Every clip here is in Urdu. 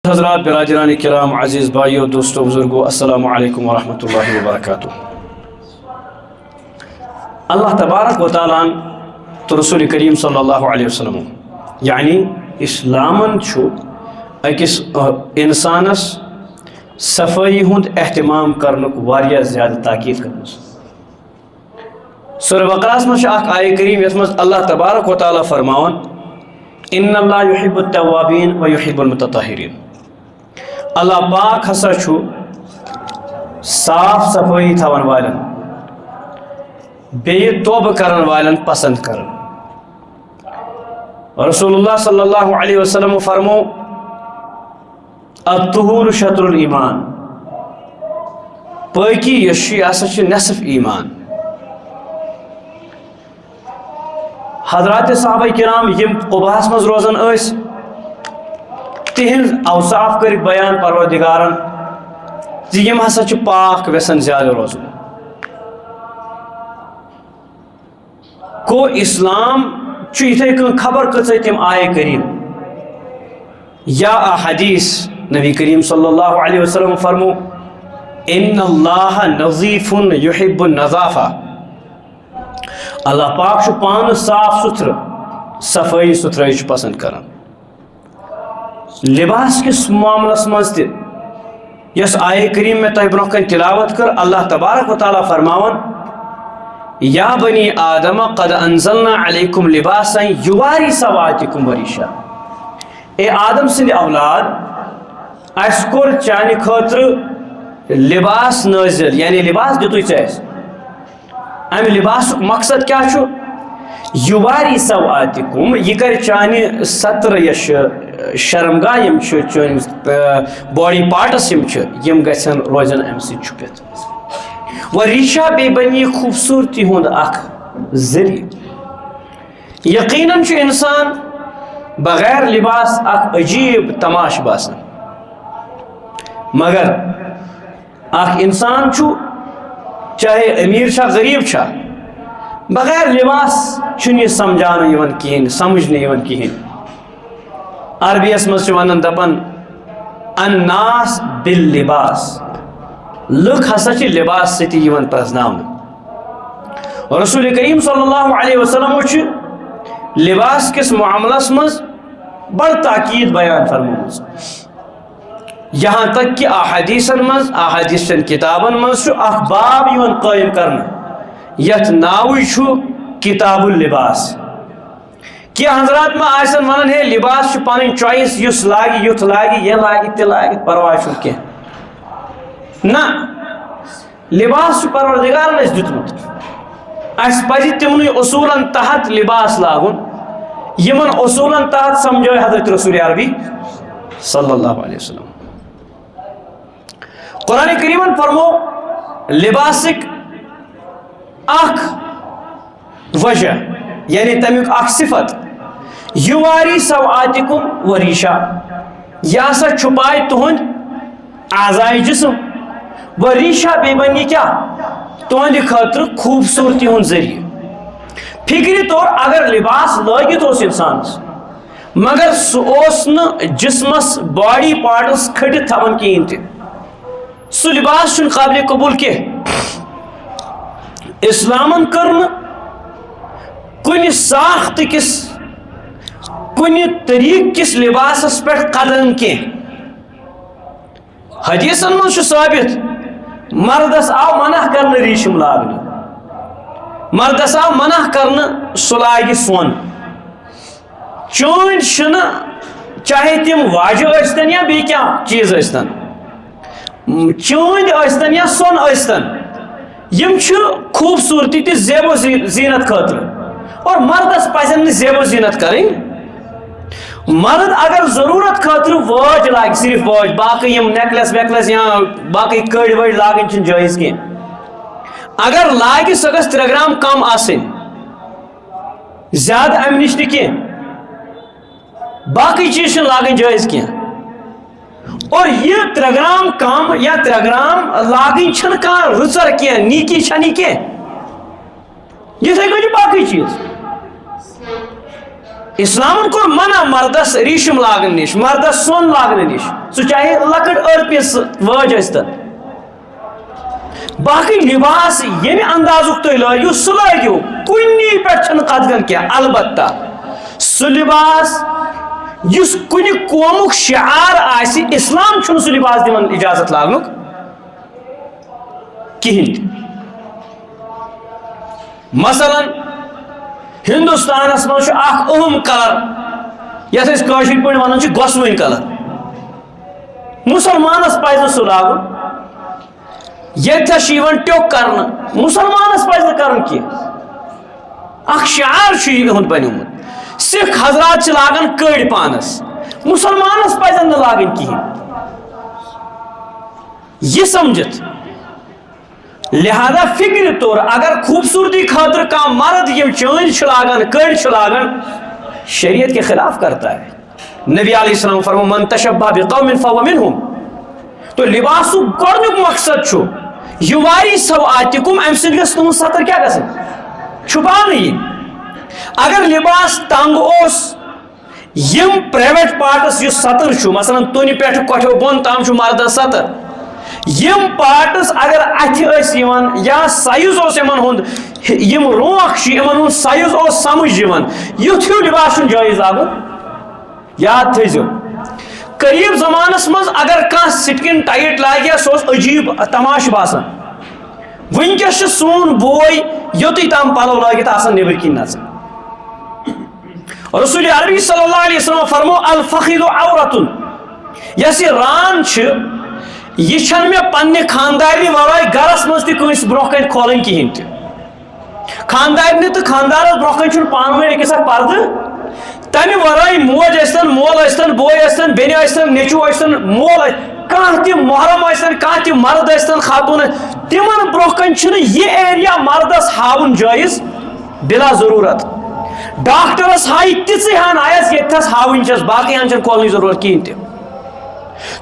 حضرات برادران کرام عزیز بھائیو دوستو بزرگو السلام علیکم ورحمۃ اللہ وبرکاتہ. اللہ تبارک و تعالیٰ تو رسول کریم صلی اللہ علیہ وسلم یعنی اسلامن چھو اکس انسانس صفائی ہند اہتمام کرنک واریاہ زیادہ تاکید کرمس. سورہ بقرہ میں آیہ کریم یس مز اللہ تبارک و تعالیٰ فرماون ان اللہ یحب التوابین و یحب المتطہرین. اللہ پاک ہسا چھو صاف صفائی تھون والن بیٚیہِ توبہ کرن والن پسند کرن. رسول اللہ صلی اللہ علیہ وسلم فرمو الطہور شطر الایمان. پاکی یس چھ یہ ہسا چھ نصف ایمان. حضرات صحابہ کرام یم قباہس مز روزان اس تہذ اوصاف کر بیان پروردگارن یم ہسا چھ پاک ویسن زیادہ روزن. کو اسلام چھ یتھے کن خبر کچھ تم آیہ کریم یا حدیث نبی کریم صلی اللہ علیہ وسلم فرمو ان اللہ نظیف یحب النظافہ. اللہ پاک چھ پان صاف ستھر صفائی ستھرائی چھ پسند کران. لباس کس معاملس مز تہ یس آیہ کریم میں تہ برہ کن تلاوت کر اللہ تبارک و تعالیٰ فرماون یا بنی آدم قد انزلنا علیکم لباسا یواری سواتکم وریشا. اے آدم سند اولاد اس کور چانہ خاطر لباس نازل یعنی لباس دتوی ژےٚ. ام لباس مقصد کیا چھو یواری سواتکم یہ کر چانہ ستر یش شرمگاہ یم چون باڈی پارٹس یم گھن روزن ام سی چھپت. و ریشا بے بنی خوبصورتی ہند اخ ذریعہ. یقیناً انسان بغیر لباس اخ عجیب تماش باسان مگر اخ انسان چھو چاہے امیر چھا غریب چھا بغیر لباس چھنہ سمجھانے یوان کہین سمجھنے یوان کہین. عربی اس مز ونان دپان الناس باللباس لُکھ ہسا چھ لباس ستی یوان پرزناون. رسول کریم صلی اللہ علیہ وسلم چھ لباس کس معاملس مز بڑ تاکید بیان فرموز. یہاں تک کہ احادیثن مز احادیثن کتابن مز اخ باب یوان قائم کرنا یت ناوی چھو کتاب اللباس. کہ حضرات میں آسن ونان ہے لباس چھ پنن چوائس یس لاگی یت لاگی یہ لاگی تہ لاگی پرواہ چھ کی نہ لباس چھ پروردگارن اس دتمت. اس پزِ تمن اصولن تحت لباس لاگن یمن اصولن تحت سمجھو حضرت رسول عربی صلی اللہ علیہ وسلم. قرآن کریمن فرمو لباسک اخ وجہ یعنی تمیک اخ صفت یواری سواتکم وریشا یہ ہسا چھپائے تہند اعضائے جسم وریشا بے بنی کیا تہند خاطر خوبصورتی ہند ذریعہ. فکری طور اگر لباس لگت اس انسانس مگر سہ جسمس باڈی پارٹس کھٹت تھون کہین تہ سہ لباس چھ قابل قبول کی. اسلامن کرن کن ساخت کس کن طریق کس لباسس پہ قدم کی. حدیثن من ثابت مردس آو منع کرن ریشم لاگن مردس آو منع کرن سہ لاگہ سون چونچ چھ چاہے تم واجہ ٲسۍتن یا بیٚیہِ کینٛہہ چیٖز ٲسۍتن چوند ٲسۍتن یا سون ٲسۍتن یم چھ خوبصورتی تہ زیب و زینت خاطر اور مردس پزن نہ زیب و زینت کریں. مرد اگر ضرورت خاطر واج لاگ صرف واج باقی یم نیکلس ویکلس یا باقی کڑ وڑ لاگن چھ جائز کی. اگر لاگہ سہ گژھِ 3 گرام کم آسن زیادہ امہ نش نہ کی باقی چیز چھ لاگن جائز کی. اور یہ 3 گرام کم یا 3 گرام لاگن چھن کان رچر کی نیکی چھنی کی یہ باقی چیز. اسلام کو منع مردس ریشم لاگن نش مردس سون لاگن نش سہ چاہے لکٹ ارپس وج ٲسۍتن باقی لباس یمہ اندازک تھی لٲگِو سہ لٲگِو کُنی پٮ۪ٹھ چھنہٕ قدغن کینٛہہ البتہ سہ لباس یُس کُنہِ قومُک شعار آسہِ اسلام چھُنہٕ سہ لباس دِوان اجازت لاگنُک کِہیٖنۍ تہِ مثلاً ہندوستانس مز اخ اہم کلر یتھ أسۍ کٲشِر پٲٹھۍ ونان چھِ گۄسوٕنۍ کلر مسلمانس پزِ سُہ لاگُن ییٚتھس چھِ یِوان ٹیوٚک کرنہٕ مسلمانس پزِ نہٕ کرُن کینٛہہ اکھ شعار چھُ یِہُنٛد بنیومُت سکھ حضرات چھِ لاگان کٔڑۍ پانس مسلمانس پزن نہٕ لاگٕنۍ کِہیٖنۍ یہِ سمجھِتھ لہذا فکر طور اگر خوبصورتی خاطر کانٛہہ مرد یم چٲنۍ چھُ لاگان کٔڑۍ چھُ لاگان شریعت کے خلاف کرتا ہے نبی علیہ السلام فرمو من تشبہ بقوم فهو منهم تو لباسُک گۄڈنیُک مقصد چھُ یواری سوآتکم امہِ سۭتۍ گژھِ تُہنٛز ستر کیٛاہ گژھٕنۍ چھُپاونہٕ یِنۍ اگر لباس تنگ اوس یم پرائیویٹ پارٹس یُس ستر چھُ مثلاً تُنہِ پٮ۪ٹھٕ کۄٹھیو بۄن تام چھُ مردس ستر یم پارٹس اگر اتھِ ٲسۍ یِوان یا سائز اوس یمن ہُنٛد یم رونٛق چھِ یمن ہُنٛد سائز اوس سمجھ یِوان یُتھ ہیوٗ لباس چھُنہٕ جٲیز لاگُن یاد تھٲیزیو قریب زمانس منٛز اگر کانٛہہ سٹکن ٹایٹ لاگہِ ہا سُہ اوس عجیب تماش باسان ونکیٚس چھُ سون بوے یوٚتُے تام پلو لٲگِتھ آسان نیبرۍ کِنۍ نژان رسول عربی صلی اللہ علیہ وسلم فرمو الفخذ عورتن یۄس یہِ ران چھِ یہ چھنہٕ مےٚ پننہِ خاندارنہِ ورٲے گرس منٛز تہِ کٲنٛسہِ برونٛہہ کنہِ کھولٕنۍ کِہیٖنۍ تہِ خاندارنہِ تہٕ خاندارس برونٛہہ کنہِ چھُنہٕ پانہٕ ؤنۍ أکِس اکھ پردٕ تمہِ ورٲے موج ٲسۍتن مول ٲسۍتن بوے ٲسۍتن بیٚنہِ ٲسۍتن نیٚچوٗ ٲسۍتن مول کانٛہہ تہِ محرم ٲسۍتن کانٛہہ تہِ مرد ٲسۍتن خاتوٗن تِمن برونٛہہ کنہِ چھُنہٕ یہِ ایریا مردس ہاوُن جٲیز بلا ضروٗرت ڈاکٹرس ہایہِ تِژٕے ہن آیس ییٚتھس ہاوٕنۍ چھس باقٕے ہن چھنہٕ کھولنٕچ ضروٗرت کِہیٖنۍ تہِ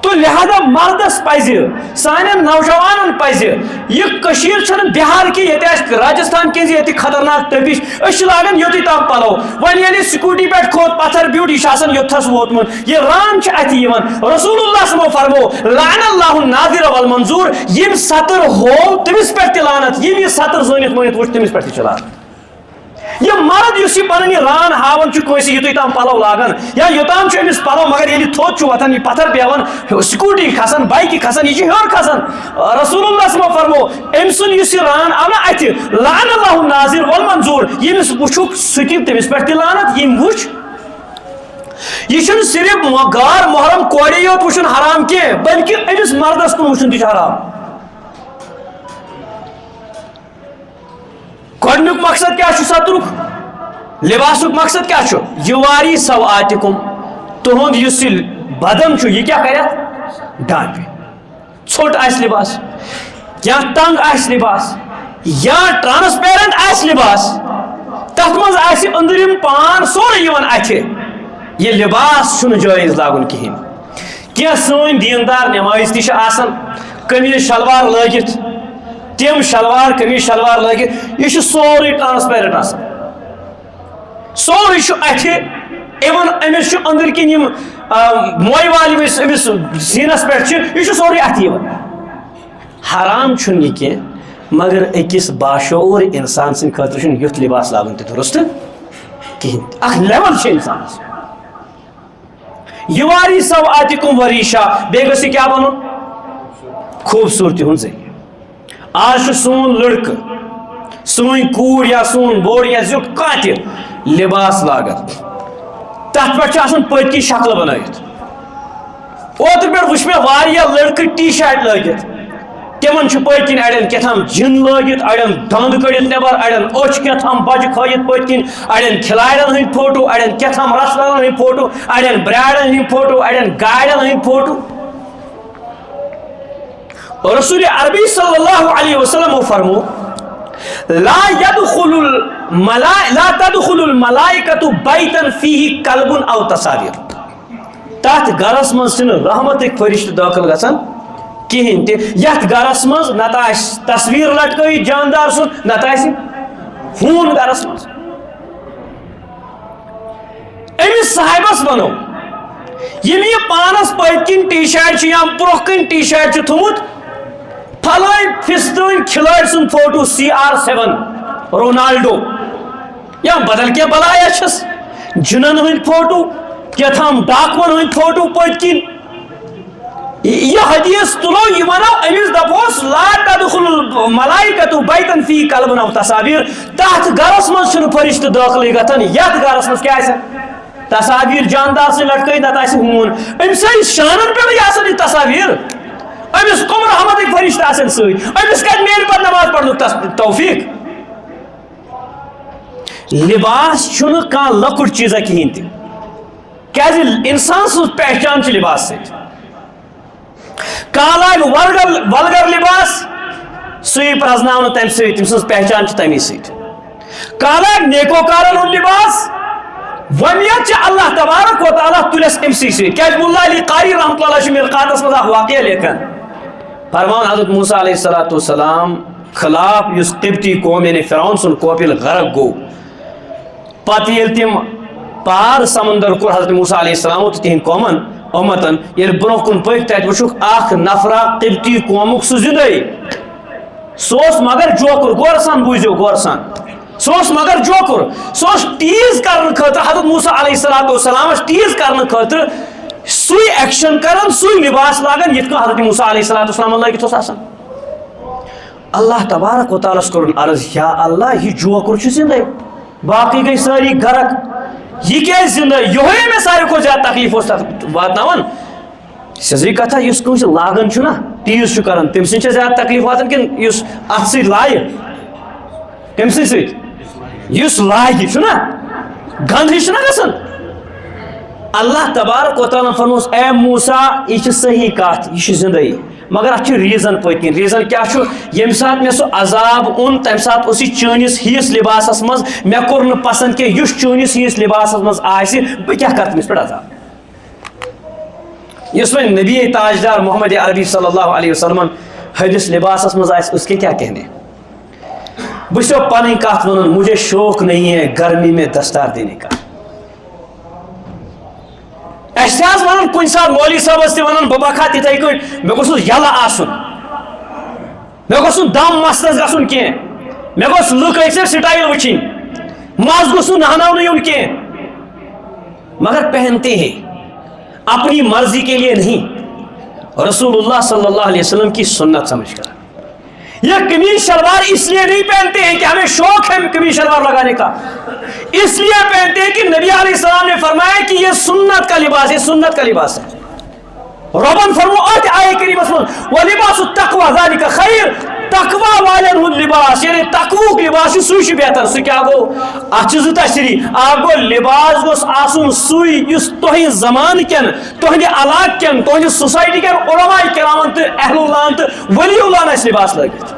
تو لہذا مردس پزِ سانٮ۪ن نوجوانن پزِ یہِ کٔشیٖر چھنہٕ بِہار کہِ ییٚتہِ آسہِ راجستھان کِنۍ ییٚتہِ خطرناک تٔپِش أسۍ چھِ لاگان یوٚتُے تام پلو وۄنۍ ییٚلہِ سکوٗٹی پٮ۪ٹھ کھوٚت پتھر بیوٗٹھ یہِ چھُ آسان یوٚتھس ووتمُت یہِ ران چھُ اتھِ یِوان رسول اللہ صلی فرمو لعن اللہ الناظر والمنظور ییٚمۍ ستر ہوو تٔمِس پٮ۪ٹھ تہِ لعنت ییٚمۍ یہِ ستر زٲنِتھ مٲنِتھ وٕچھ تٔمِس پٮ۪ٹھ تہِ چھِ لعنت یہ مرد یُس یہِ پنٕنۍ یہِ ران ہاوان چھُ کٲنٛسہِ یوٚتُے تام پلو لاگان یا یوٚتام چھُ أمِس پلو مگر ییٚلہِ تھوٚد چھُ وۄتھان یہِ پتھر بیٚہوان سکوٗٹی کھسان بایکہِ کھسان یہِ چھُ ہیوٚر کھسان رسول اللہ صلی فرمو أمۍ سُنٛد یُس یہِ ران آو نہ اتھِ لعن اللہ الناظر والمنظور ییٚمِس وٕچھُکھ سُہ تہِ تٔمِس پٮ۪ٹھ تہِ لعنت ییٚمۍ وٕچھ یہ چھُنہٕ صرف غار محرم کورے یوت وٕچھُن حرام کینٛہہ بلکہِ أمِس مردس کُن وٕچھُن تہِ چھُ حرام گۄڈنیُک مقصد کیٛاہ چھُ سترُک لباسُک مقصد کیٛاہ چھُ یواری سوآتکم تُہُنٛد یُس یہِ بدن چھُ یہِ کیٛاہ کرِ ڈانٛپہِ ژھوٚٹ آسہِ لباس یا تنگ آسہِ لباس یا ٹرانسپیرنٹ آسہِ لباس تتھ منٛز آسہِ أنٛدرِم پان سورُے یِوان اتھِ یہِ لباس چھُنہٕ جٲیز لاگُن کِہیٖنۍ کینٛہہ سٲنۍ دیندار نمٲیز تہِ چھِ آسان قمیٖض شلوار لٲگِتھ تِم شلوار قمیٖض شلوار لٲگِتھ یہِ چھُ سورُے ٹرانسپیرنٹ آسان سورُے چھُ اَتھِ اِوٕن أمِس چھُ أنٛدٕرۍ کِنۍ یِم مویہِ وال یِم أمِس زیٖنس پٮ۪ٹھ چھِ یہِ چھُ سورُے اَتھِ یِوان حرام چھُنہٕ یہِ کینٛہہ مگر أکِس باشعوٗر اِنسان سٕنٛدِ خٲطرٕ چھُنہٕ یُتھ لباس لاگُن تہِ درُست کِہیٖنۍ تہِ اکھ لیول چھِ اِنسانس یواری سوآتکم وریشا بیٚیہِ گٔژھ یہِ کیٛاہ بنُن خوٗبصوٗرتی ہُنٛد ذٔریعہٕ آز چھُ سون لڑکہٕ سٲنۍ کوٗر یا سون بوٚڑ یا زیُٹھ کانٛہہ تہِ لباس لاگان تتھ پٮ۪ٹھ چھِ آسان پٔتۍ کِنۍ شکلہٕ بنٲیِتھ اوترٕ پٮ۪ٹھ وٕچھ مےٚ واریاہ لڑکہٕ ٹی شارٹ لٲگِتھ تِمن چھُ پٔتۍ کِنۍ اڑٮ۪ن کیٛاہتام جِن لٲگِتھ اڑٮ۪ن دنٛد کٔڑِتھ نٮ۪بر اڑٮ۪ن أچھ کیٛاہتام بجہِ کھٲیِتھ پٔتۍ کِنۍ اڑٮ۪ن کھِلاڑٮ۪ن ہٕنٛدۍ فوٹو اڑٮ۪ن کیٛاہتام رسلرن ہٕنٛدۍ فوٹو اڑٮ۪ن برٛاڈن ہٕنٛدۍ فوٹو اڑٮ۪ن گاڑٮ۪ن ہٕنٛدۍ فوٹو رسول عربی صلی اللہ علیہ وسلم فرمو لا تدخل الملائکۃ بیتن فیہ کلب او تصاویر تتھ گرس منٛز چھِنہٕ رحمتٕکۍ فرشتہٕ دٲخل گژھان کِہیٖنۍ تہِ یتھ گرس منٛز نتہٕ آسہِ تصویر لٹکٲیِتھ جاندار سُنٛد نتہٕ آسہِ ہوٗن گرس منٛز امس صاحبس ونو یم یہ پانس پت کن ٹی شرٹ یا برہ کن ٹی شرٹ تھومت پھلائن فستٲنۍ کھلٲڑۍ سُنٛد فوٹو CR7 رونالڈو یا بدل کینٛہہ بلایا چھس جنن ہند فوٹو کیا تھام ڈاکون ہند فوٹو پت کن یہ حدیث تلو یہ ونو امس دپوس لا تدخل الملائکۃ بیتن فی کلب او تصاویر تحت گرس من چھنہ فرشتہ داخل گژھان یتھ گرس من کیا تصاویر جاندار سے لٹکئی نت آسہِ ہون امس شانن پہ آسان یہ تصاویر امس کم رحمت فرشتہ آسان ست امس کت میل پہ نماز پڑھنک توفیق لباس چھنہ کانٛہہ لۄکُٹ چیٖزا کہین تہ کیازِ انسان سٕنٛز پہچان چھ لباس سۭتۍ کانٛہہ لاگہِ ولگر لباس سُے پرزناونہٕ تمہِ سۭتۍ تٔمۍ سٕنٛز پہچان چھِ تمی سۭتۍ کانٛہہ لاگہِ نیکوکارن ہُنٛد لباس ومیت چھِ اللہ تبارک و تعالیٰ تُلٮ۪س أمسٕے سۭتۍ کیازِ مُلا علی قاری رحمۃ اللہ چھُ مرقاتس منٛز اکھ واقعہ لیکھان فرمان حضرت موسیٰ علیہ الصلوۃ والسلام خلاف یُس قبطی قوم یعنی فرعون سُنٛد قوم ییٚلہِ غرق گوٚو پتہٕ ییٚلہِ تِم پار سمندر کوٚر حضرت موسیٰ علیہ السلام تہٕ تِہنٛدۍ قومن امتن ییٚلہِ برونٛہہ کُن پٔکۍ تتہِ وٕچھُکھ اکھ نفرا قبطی قومُک سُہ زندے سُہ اوس مگر جوکُر غور سان بوٗزِو غور سان سُہ اوس مگر جوکُر سُہ اوس ٹیٖز کرنہٕ خٲطرٕ حضرت موسیٰ علیہ الصلوۃ والسلامس ٹیٖز کرنہٕ خٲطرٕ سُے ایکشن کران سُے لباس لاگان یِتھ کٔنۍ حضرت موسیٰ علیہ الصلوۃ والسلام لٲگِتھ اوس آسان اللہ تبارک و تعالیٰ ہس کوٚرُن عرض یا اللہ یہ جوکُر چھُ زندے باقی گئی ساری غرق یہ کیازِ زندے یہوے مےٚ ساروی کھۄتہٕ زیادٕ تکلیف اوس تتھ واتناوان سیٚزٕے کتھا یُس کٲنٛسہِ لاگان چھُ نا ٹیٖز چھُ کران تٔمۍ سٕنٛدۍ چھا زیادٕ تکلیف واتان کِنہٕ یُس اتھ سۭتۍ لایہِ کٔمۍ سٕنٛدۍ سۭتۍ یُس لاگہِ چھُ نا گنٛد ہِش چھُنہ گژھان اللہ تبارک و تعالیٰ فرموس اے موسیٰ یہ چھِ صحیح کتھ یہ چھُ زندے مگر اتھ چھُ ریٖزن پٔتۍ کِنۍ ریٖزن کیاہ چھُ ییٚمہِ ساتہٕ مےٚ سُہ عذاب اوٚن تمہِ ساتہٕ اوس یہِ چٲنِس ہِیِس لباسس منٛز مےٚ کوٚر نہٕ پسنٛد کینٛہہ یُس چٲنِس ہِیِس لباسس منٛز آسہِ بہٕ کیاہ کرٕ تٔمِس پٮ۪ٹھ عذاب یُس وۄنۍ نبی تاجدار محمد عربی صلی اللہ علیہ وسلمن ہدِس لباسس منٛز آسہِ اس کے کیا کہنے بہٕ چھُسو پنٕنۍ کتھ ونان مجھے شوق نہیں ہے گرمی میں دستار دینے کا اَسہِ تہِ حظ ونان کُنہِ ساتہٕ مولوی صٲبس تہِ ونان بہٕ بکھا تِتھے کٔنۍ مےٚ گوٚژھ یلہٕ آسُن مےٚ گوٚژھ نہٕ دم مستس گژھُن کینٛہہ مےٚ گوٚژھ لُکھ أکۍ سٕنٛز سٹایل وٕچھِنۍ مز گوٚژھ نہٕ نہناونہٕ یُن کینٛہہ مگر پہنتے ہیں اپنی مرضی کے لیے نہیں رسول اللہ صلی اللہ علیہ وسلم کی سنت سمجھ کر یہ قمیص شلوار اس لیے نہیں پہنتے ہیں کہ ہمیں شوق ہے قمیص شلوار لگانے کا اس لیے پہنتے ہیں کہ نبی علیہ السلام نے فرمایا کہ یہ سنت کا لباس ہے سنت کا لباس ہے ربن فرمو آئے کریمس من ولباس التقوی ذالک خیر تقوی والن ہند لباس یعنی تقوی لباس سُے بہتر سُہ کیا گو اتھ چھِ زٕ تشریح اکھ گو لباس گوٚژھ آسُن سُے یُس تُہنٛدِ زمانہٕ کٮ۪ن تُہنٛدِ علاقہٕ کٮ۪ن تُہنٛدِ سوسایٹی کٮ۪ن علماء کرامن تہٕ اہل اللہ تہٕ ولی اللہ آسہِ لباس لٲگِتھ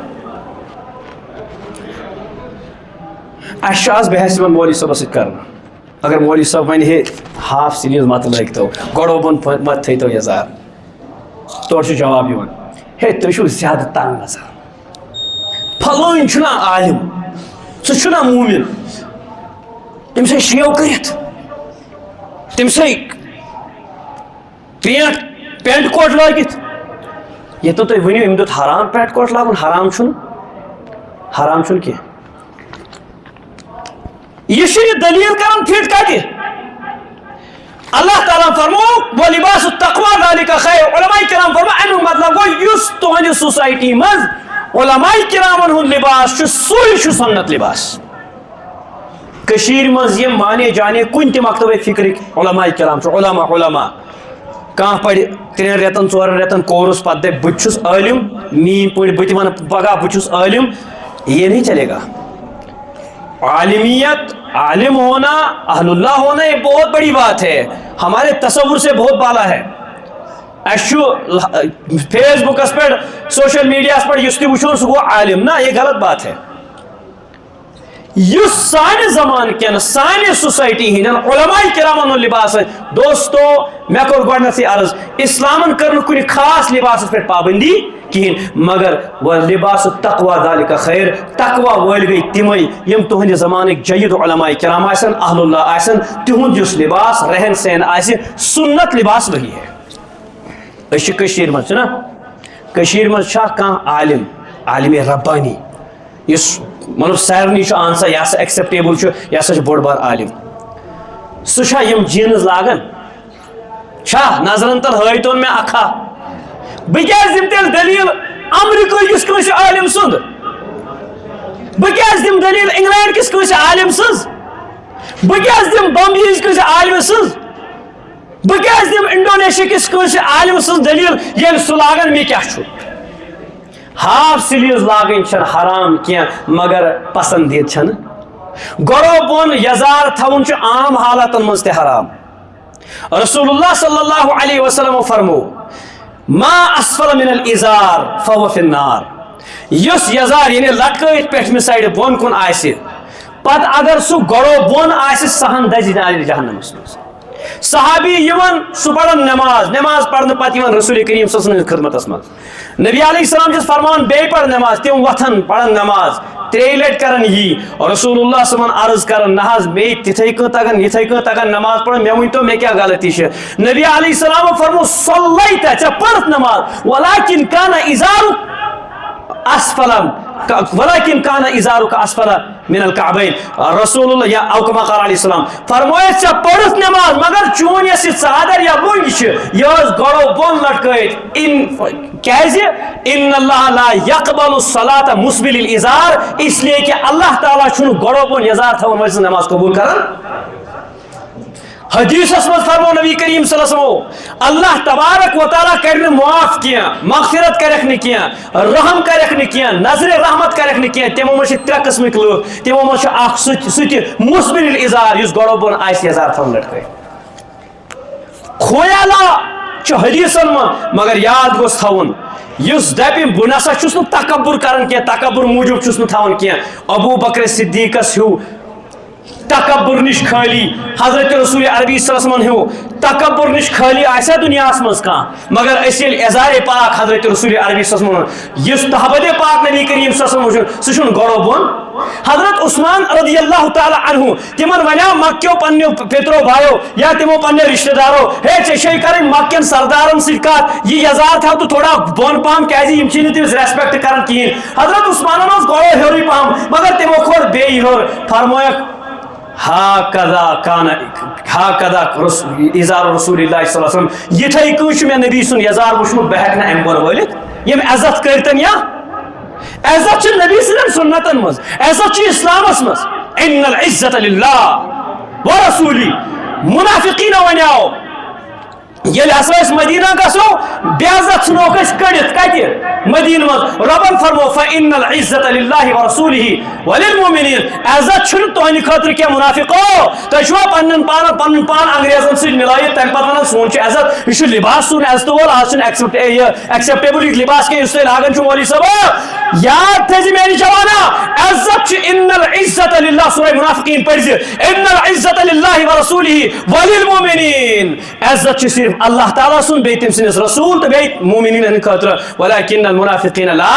اَسہِ چھُ آز بحث یِوان مولوی صٲبس سۭتۍ کرنہٕ اگر مولوی صٲب وَنہِ ہے ہاف سِلیٖوز متہٕ لٲگتو گۄڈوبن متہٕ تھٲیتو یزار تورٕ چھُ جواب یِوان ہے تُہۍ چھِو زیادٕ تنگ گژھان پھلٲنۍ چھُنہ عالم سُہ چھُنہ موٗمِن تٔمِس ہے شیو کٔرِتھ تٔمِس ہے پینٹ کوٹ لٲگِتھ ییٚتٮ۪ن تُہۍ ؤنِو أمۍ دیُت حرام پینٹ کوٹ لاگُن حرام چھُنہٕ کینٛہہ یہ چھُنہٕ دلیٖل کران فِٹ کتہِ اللہ تعالیٰ فرمو وَلِباس التقوی ذالک خیر علماء کرام فرمو امیُک مطلب گوٚو یُس تُہنٛدِ سوسایٹی منٛز علماء کرامن ہُنٛد لباس چھُ سُے چھُ سنت لباس کٔشیٖرِ منٛز یِم مانے جانے کُنہِ تہِ مکتبے فکرٕکۍ علماء کرام چھُ علما کانٛہہ پرِ 3 رٮ۪تن 4 رٮ۪تن کورس پتہٕ دپہِ بہٕ تہِ چھُس عٲلم میٛٲنۍ پٲٹھۍ بہٕ تہِ ونہٕ پگاہ بہٕ چھُس عٲلم یہ نہیں چلے گا عالمیت عالم ہونا اہل اللہ ہونا یہ بہت بڑی بات ہے ہمارے تصور سے بہت بالا ہے فیس بکس پہ سوشل میڈیا پہ اس تہ وچھو سہ گو عالم نا یہ غلط بات ہے یس سانہ زمان کن سانہ سوسائٹی ہندن علماء کرامن لباس دوستو مے کور گۄڈنیتھٕے عرض اسلامن کرن کُنہِ خاص لباسس پٮ۪ٹھ پابندی کہین مگر وہ لباس تقوا ذالک خیر تقوا وٲلۍ گٔے تِمے یِم تُہنٛدِ زمانٕکۍ جید علماء کرام آسن اہل اللہ آسن تِہُنٛد یُس لباس رہن سہن آسہِ سنت لباس وہی ہے أسۍ چھِ کٔشیٖرِ منٛز چھُنہ کٔشیٖرِ منٛز چھا کانٛہہ عالم عالم ربانی یُس مطلب سارنٕے چھُ آنسا یہِ ہسا ایکسیپٹیبل چھُ یہِ ہسا چھُ بوٚڑ بار عالم سُہ چھا یِم جیٖنٕز لاگان چھا نظرن تل ہٲیتون مےٚ اکھا بہٕ کیٛازِ دِمہٕ تیٚلہِ دٔلیٖل امریکہ کِس کٲنٛسہِ عالم سُنٛد بہٕ کیٛازِ دِمہٕ دٔلیٖل انگلینڈ کِس کٲنٛسہِ عالم سٕنٛز بہٕ کیٛازِ دِمہٕ بمبیِچ کٲنٛسہِ عالمہِ سٕنٛز بہٕ کیٛازِ دِمہٕ انڈونیشیا کِس کٲنٛسہِ عالمہِ سٕنٛز دٔلیٖل ییٚلہِ سُہ لاگان مےٚ کیٛاہ چھُ ہاف سلیوز لاگٕنۍ چھنہٕ حرام کینٛہہ مگر پسندیٖد چھنہٕ گۄڈو بۄن یزار تھاوُن چھُ عام حالاتن منٛز تہِ حرام رسول اللہ صلی اللہ علیہ وسلم فرمو ما اسفل من الازار فهو فی النار یُس یزار یعنی لٹکٲیِتھ پٮ۪ٹھمہِ سایڈٕ بۄن کُن آسہِ پتہٕ اگر سُہ گۄڈو بۄن آسہِ سُہ ہن دزِ نارِ جہنمس منٛز صحابی یِوان سُہ پران نماز پرنہٕ پتہٕ یِوان رسول کریم صلی اللہ علیہ وسلم خدمتس منٛز نبی علیہ السلام چھس فرمان بیٚیہِ پر نماز تِم وۄتھان پران نماز ترٛیٚیہِ لٹہِ کران یی رسول اللہ صٲبن عرض کران نہ حظ بیٚیہِ تِتھٕے کٔنۍ تگان یِتھٕے کٔنۍ تگان نماز پران مےٚ ؤنۍتو مےٚ کیٛاہ غلطی چھِ نبی علیہ السلام فرمو صلیت ژےٚ پٔرٕتھ نماز ولکن کان ازارک اسفل ولکن کان ازارک اسفل من الکعبین رسول اللہ یا او کما قال علیہ السلام فرمویس ژےٚ پٔرٕتھ نماز مگر چون یۄس یہِ ژادر یا لُنٛگۍ چھِ یہِ ٲس گۄڈو بۄن لٹکٲیِتھ کیازِ ان اللہ لا یقبل الصلاۃ مسبل الازار اس لیے کہ اللہ تعالیٰ چھُنہٕ گۄڈو بۄن یزار تھاوان وٲلۍ سٕنٛز نماز قبوٗل کران حدیثس منٛز فرمو نبی کریم صلی اللہ علیہ وسلم اللہ تبارک و تعالیٰ کر نہٕ معاف کینٛہہ مغفرت کرکھ نہٕ کینٛہہ رحم کرکھ نہٕ کینٛہہ نظرِ رحمت کرکھ نہٕ کینٛہہ تِمو منٛز چھِ ترٛےٚ قٕسمٕکۍ لُکھ تِمو منٛز چھُ اکھ سُہ تہِ مسبل الازار یُس گۄڈو بۄن آسہِ یزار تھاوان لٹکٲیِتھ کھویالا چھُ حدیثن منٛز مگر یاد گوٚژھ تھاوُن یُس دپہِ بہٕ نسا چھُس نہٕ تکبر کران کینٛہہ تکبر موٗجوٗب چھُس نہٕ تھاوان کینٛہہ ابوٗ بکر صدیقس ہیوٗ تکبر نش خالی حضرت رسول عربی صلی اللہ علیہ وسلم ہیوٗ تکبر نش خالی آسیا دنیاہس منٛز کانٛہہ مگر أسۍ ییٚلہِ اعزارِ پاک حضرت رسول عربی صلی اللہ علیہ وسلم یُس تحبدِ پاک نبی کریم صلی اللہ علیہ وسلم وٕچھُن سُہ چھُنہٕ گۄڈو بۄن حضرت عثمان رضی اللہ تعالیٰ عنہ تِمن ونیو مکیو پننیو پترو بایو یا تِمو پننیو رشتہٕ دارو ہے ژےٚ چھے کرٕنۍ مکین سردارن سۭتۍ کتھ یہِ یزار تھاو تہٕ تھوڑا بۄن پہم کیازِ یِم چھِی نہٕ تٔمِس ریسپیکٹ کران کہیٖنۍ حضرت عثمانن اوس گۄڈو ہیوٚرُے پہم مگر تِمو کھوٚر بیٚیہِ ہیوٚر فرمٲیکھ ہاکذا ازار رسول اللہ صلی اللہ علیہ وسلم یِتھٕے کٔنۍ چھُ مےٚ نبی سُنٛد یزار وٕچھمُت بہٕ ہٮ۪کہٕ نہٕ امہِ بۄن وٲلِتھ یِم عزت کٔرتن یا عزت چھِ نبی سٕنٛدٮ۪ن سُنتن منٛز عزت چھِ اسلامس منٛز ان العزت للہ ورسولی منافقیٖنو ونیو ییٚلہِ ہسا أسۍ مدیٖنہ گژھو بے عزت ژھٕنوکھ أسۍ کٔڑِتھ کتہِ مدیٖنہ منٛز رۄبن فرمو فإن العزت للہ ورسوله وللمؤمنین عزت چھُنہٕ تُہنٛدِ خٲطرٕ کینٛہہ منافقو تُہۍ چھُوا پنُن پان انگریزن سۭتۍ مِلٲیِتھ تمہِ پتہٕ ونان سون چھُ عزت یہِ چھُ لباس سون عزتہٕ وول آز چھُنہٕ ایکسیپٹیبل یہِ لباس کینٛہہ یُس تُہۍ لاگان چھُو مولوی صٲب یاد تھٲیزِ میانہِ جوانا عزت چھُ ان العزت للہ سورہ منافقین پٔرزِ ان العزت للہ ورسوله وللمؤمنین عزت چھُ صرف اللہ تعالیٰ سُنٛد بیٚیہِ تٔمۍ سٕنٛدِس رسوٗل تہٕ بیٚیہِ مومنیٖن ہٕنٛدِ خٲطرٕ ولکن المنافقین لا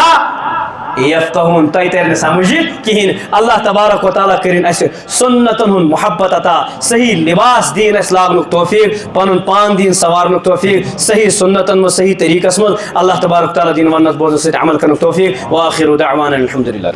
یفقہون تۄہہِ ترِ نہٕ سمجھ کہیٖنۍ اللہ تبارک و تعالیٰ کٔرِنۍ اَسہِ سُنتن ہُنٛد محبت عطا صحیح لباس دِیِن اَسہِ لاگنُک توفیٖق پنُن پان دِیِن سوارنُک توفیٖق صحیح سُنتن منٛز صحیح طریٖقس منٛز اللہ تبارک تعالیٰ دِیِن وننس بوزنس سۭتۍ عمل کرنُک توفیٖق وآخر دعوانا الحمدُ للہ.